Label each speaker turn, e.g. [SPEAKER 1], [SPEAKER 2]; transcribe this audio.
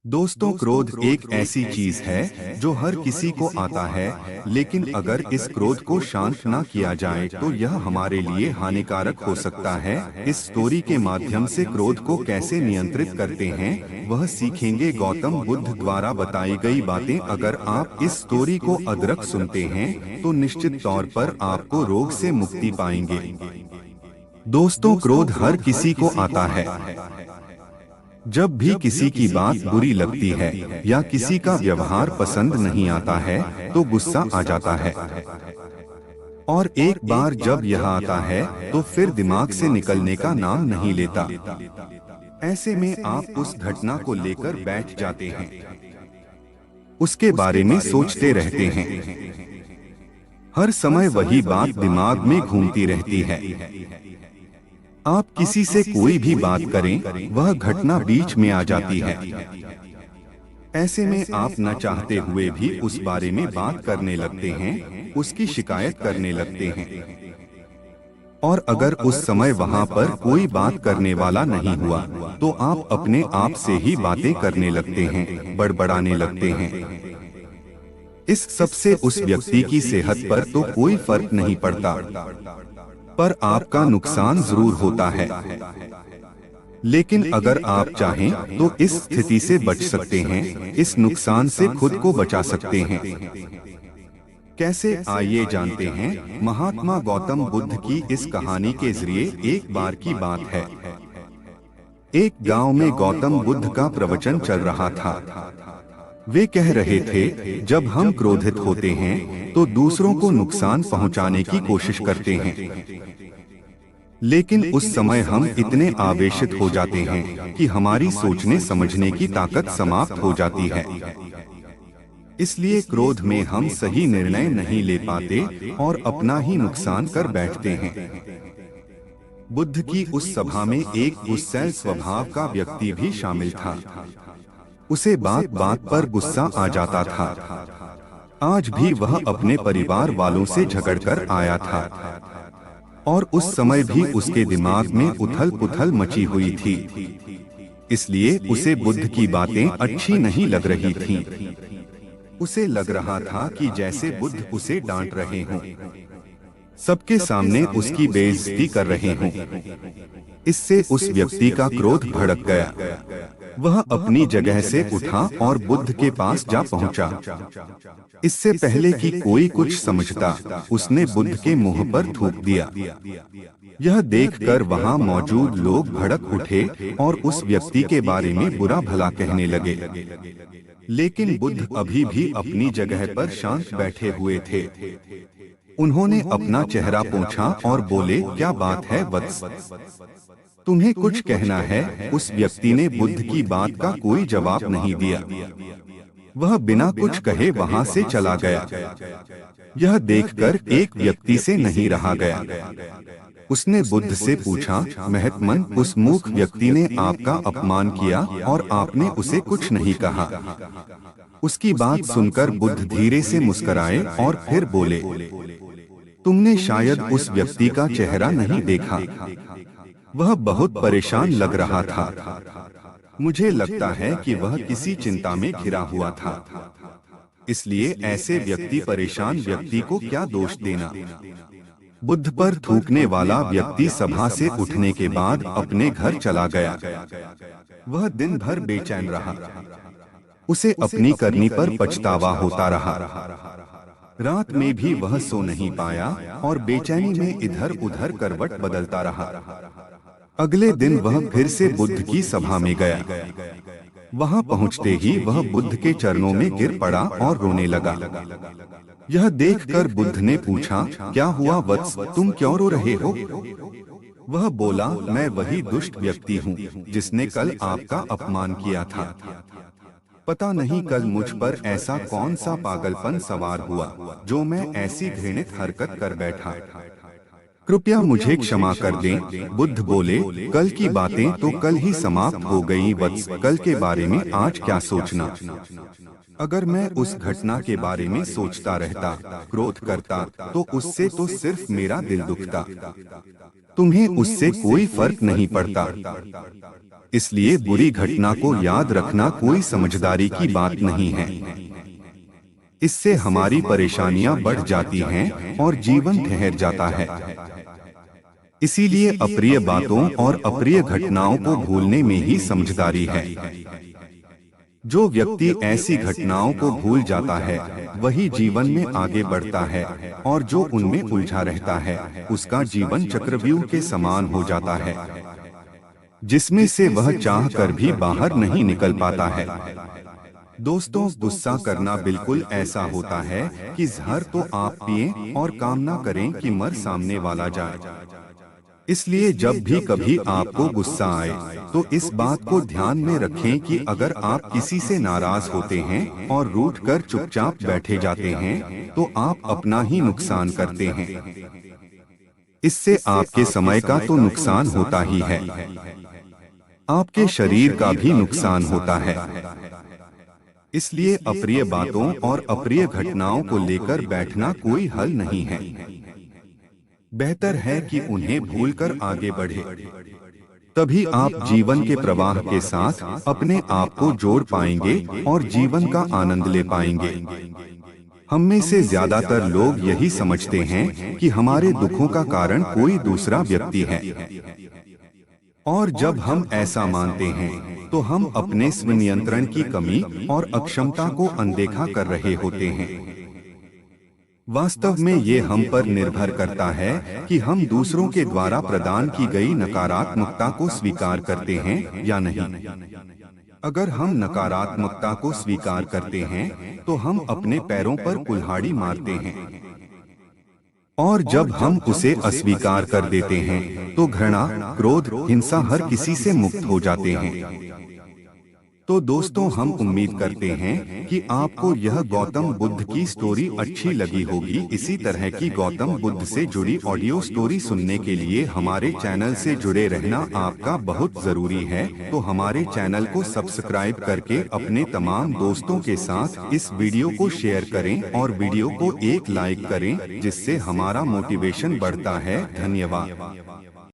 [SPEAKER 1] दोस्तों, क्रोध एक ऐसी चीज है जो हर किसी को आता है, लेकिन अगर इस क्रोध को शांत ना किया जाए तो यह हमारे लिए हानिकारक हो सकता है। इस स्टोरी के माध्यम से क्रोध को कैसे नियंत्रित करते हैं वह सीखेंगे। गौतम बुद्ध द्वारा बताई गई बातें। अगर आप इस स्टोरी को अदरक सुनते हैं तो निश्चित तौर पर आपको रोग से मुक्ति पाएंगे। दोस्तों, क्रोध हर किसी को आता है। जब भी किसी की बात बुरी लगती है या किसी का व्यवहार पसंद नहीं आता है तो गुस्सा आ जाता है, और एक बार जब यह आता है तो फिर दिमाग से निकलने का नाम नहीं लेता। ऐसे में आप उस घटना को लेकर बैठ जाते हैं, उसके बारे में सोचते रहते हैं। हर समय वही बात दिमाग में घूमती रहती है। आप किसी से कोई भी बात करें, वह घटना बीच में आ जाती है। ऐसे में आप न चाहते हुए भी उस बारे में बात करने लगते हैं, उसकी शिकायत करने लगते हैं। और अगर उस समय वहां पर कोई बात करने वाला नहीं हुआ तो आप अपने आप से ही बातें करने लगते हैं, बड़बड़ाने लगते हैं। इस सबसे उस व्यक्ति की सेहत पर तो कोई फर्क नहीं पड़ता, पर आपका नुकसान जरूर होता है। लेकिन अगर आप चाहें तो इस स्थिति से बच सकते हैं, इस नुकसान से खुद को बचा सकते हैं। कैसे, आइए जानते हैं। महात्मा गौतम बुद्ध की इस कहानी के जरिए एक बार की बात है। एक गांव में गौतम बुद्ध का प्रवचन चल रहा था। वे कह रहे थे, जब हम क्रोधित होते हैं तो दूसरों को नुकसान पहुंचाने की कोशिश करते हैं, लेकिन उस समय हम इतने आवेशित हो जाते हैं कि हमारी सोचने समझने की ताकत समाप्त हो जाती है। इसलिए क्रोध में हम सही निर्णय नहीं ले पाते और अपना ही नुकसान कर बैठते हैं। बुद्ध की उस सभा में एक गुस्सैल स्वभाव का व्यक्ति भी शामिल था। उसे बात बात पर गुस्सा आ जाता था। आज भी वह अपने परिवार वालों से झगड़कर आया था, और उस समय भी उसके दिमाग में उथल पुथल मची हुई थी। इसलिए उसे बुद्ध की बातें अच्छी नहीं लग रही थीं। उसे लग रहा था कि जैसे बुद्ध उसे डांट रहे हों, सबके सामने उसकी बेइज्जती कर रहे हों। इससे उस व्यक्ति का क्रोध भड़क गया। वह अपनी जगह से उठा और बुद्ध के पास जा पहुंचा। इससे पहले कि कोई कुछ समझता, उसने बुद्ध के मुंह पर थूक दिया। यह देखकर वहां मौजूद लोग भड़क उठे और उस व्यक्ति के बारे में बुरा भला कहने लगे। लेकिन बुद्ध अभी भी अपनी जगह पर शांत बैठे हुए थे। उन्होंने अपना चेहरा पोंछा और बोले, क्या बात है वत्स, तुम्हें कुछ कहना है? उस व्यक्ति ने बुद्ध की बात का कोई जवाब नहीं दिया। वह बिना कुछ कहे वहां से चला गया। यह देखकर एक व्यक्ति से नहीं रहा गया। उसने बुद्ध से पूछा, महात्मन, उस मूर्ख व्यक्ति ने आपका अपमान किया और आपने उसे कुछ नहीं कहा। उसकी बात सुनकर बुद्ध धीरे से मुस्कुराए और फिर बोले, तुमने शायद उस व्यक्ति का चेहरा नहीं देखा। वह बहुत परेशान लग रहा था। मुझे लगता है कि वह किसी चिंता में घिरा हुआ था। इसलिए ऐसे व्यक्ति परेशान व्यक्ति को क्या दोष देना। बुद्ध पर थूकने वाला व्यक्ति सभा से उठने के बाद अपने घर चला गया। वह दिन भर बेचैन रहा। उसे अपनी करनी पर पछतावा होता रहा। रात में भी वह सो नहीं पाया और बेचैनी में इधर उधर करवट बदलता रहा। अगले दिन वह फिर से बुद्ध की सभा में गया। वहां पहुंचते ही वह बुद्ध के चरणों में गिर पड़ा और रोने लगा। यह देखकर बुद्ध ने पूछा, क्या हुआ वत्स, तुम क्यों रो रहे हो? वह बोला, मैं वही दुष्ट व्यक्ति हूँ जिसने कल आपका अपमान किया था। पता नहीं कल मुझ पर ऐसा कौन सा पागलपन सवार हुआ जो मैं ऐसी घृणित हरकत कर बैठा। कृपया मुझे क्षमा कर दें। बुद्ध बोले, कल की बातें तो कल ही समाप्त हो गई वत्स, कल के बारे में आज क्या सोचना। अगर मैं उस घटना के बारे में सोचता रहता, क्रोध करता, तो उससे तो सिर्फ मेरा दिल दुखता। तुम्हें उससे कोई फर्क नहीं पड़ता। इसलिए बुरी घटना को याद रखना कोई समझदारी की बात नहीं है। इससे हमारी परेशानियां बढ़ जाती हैं और जीवन ठहर जाता है। इसीलिए अप्रिय बातों और अप्रिय घटनाओं को भूलने में ही समझदारी है। जो व्यक्ति ऐसी घटनाओं को भूल जाता है वही जीवन में आगे बढ़ता है, और जो उनमें उलझा रहता है उसका जीवन चक्रव्यूह के समान हो जाता है, जिसमें से वह चाह कर भी बाहर नहीं निकल पाता है। दोस्तों, गुस्सा करना बिल्कुल ऐसा होता है कि जहर तो आप पिएं और कामना करें कि मर सामने वाला जाए। इसलिए जब भी कभी आपको गुस्सा आए तो इस बात को ध्यान में रखें कि अगर आप किसी से नाराज होते हैं और रूठ कर चुपचाप बैठे जाते हैं तो आप अपना ही नुकसान करते हैं। इससे आपके समय का तो नुकसान होता ही है, आपके शरीर का भी नुकसान होता है। इसलिए अप्रिय बातों और अप्रिय घटनाओं को लेकर बैठना कोई हल नहीं है। बेहतर है कि उन्हें भूलकर आगे बढ़े। तभी आप जीवन के प्रवाह के साथ अपने आप को जोड़ पाएंगे और जीवन का आनंद ले पाएंगे। हम में से ज्यादातर लोग यही समझते हैं कि हमारे दुखों का कारण कोई दूसरा व्यक्ति है, और जब हम ऐसा मानते हैं तो हम अपने स्वनियंत्रण की कमी और अक्षमता को अनदेखा कर रहे होते हैं। वास्तव में ये हम पर निर्भर करता है कि हम दूसरों के द्वारा प्रदान की गई नकारात्मकता को स्वीकार करते हैं या नहीं। अगर हम नकारात्मकता को स्वीकार करते हैं तो हम अपने पैरों पर कुल्हाड़ी मारते हैं, और जब हम उसे अस्वीकार कर देते हैं तो घृणा, क्रोध, हिंसा हर किसी से मुक्त हो जाते हैं। तो दोस्तों, हम उम्मीद करते हैं कि आपको यह गौतम बुद्ध की स्टोरी अच्छी लगी होगी। इसी तरह की गौतम बुद्ध से जुड़ी ऑडियो स्टोरी सुनने के लिए हमारे चैनल से जुड़े रहना आपका बहुत जरूरी है। तो हमारे चैनल को सब्सक्राइब करके अपने तमाम दोस्तों के साथ इस वीडियो को शेयर करें और वीडियो को एक लाइक करें, जिससे हमारा मोटिवेशन बढ़ता है। धन्यवाद।